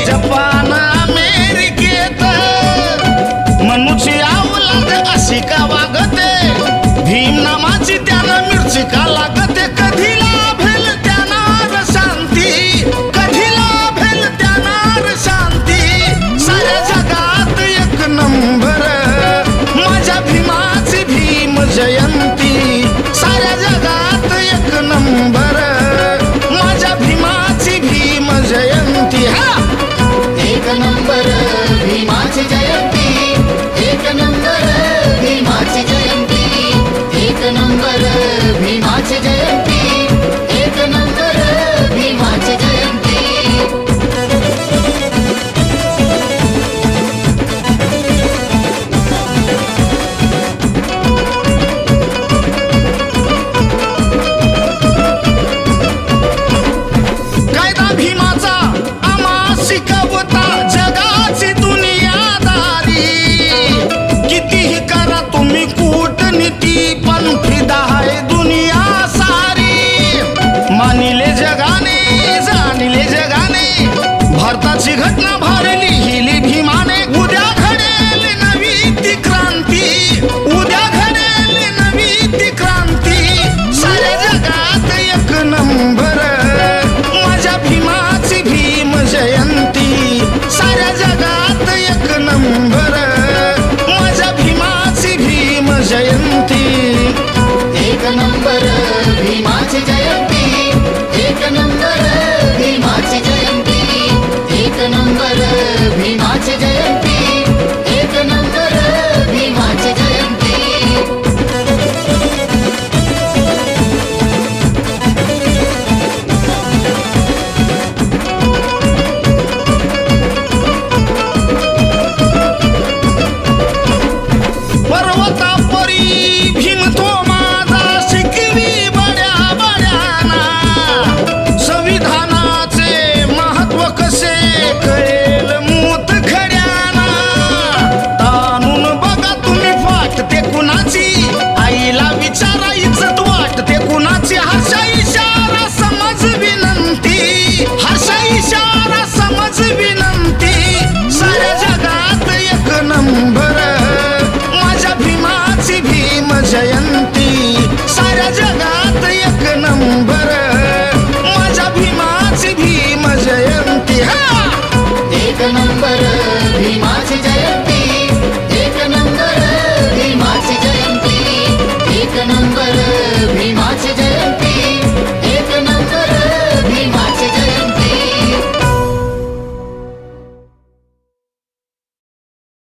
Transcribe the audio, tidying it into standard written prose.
Japan अमेरिकेत मनुष्य अवलाद अशी का वागते भीम नामाची त्यानं मिरची का लागते कधी लाभेल त्यानार शांती कधी लाभेल त्यानार शांती साऱ्या जगात एक नंबर माझ्या भीमाची भीम जयंती साऱ्या जगात एक नंबर माझ्या भीमाची भीम जयंती हा एक नंबर भीमाची जयंती एक नंबर भीमाची जयंती एक नंबर भीमाची जयंती एक नंबर भीमाची जयंती कायदा भीमाचा आम्हा शिकवता जगाची दुनियादारी कितीही करा तुम्ही कूटनीती पण फिदा आहे दुनिया सारी मानिले जगाने जाणिले जगाने भारताची घटना भारी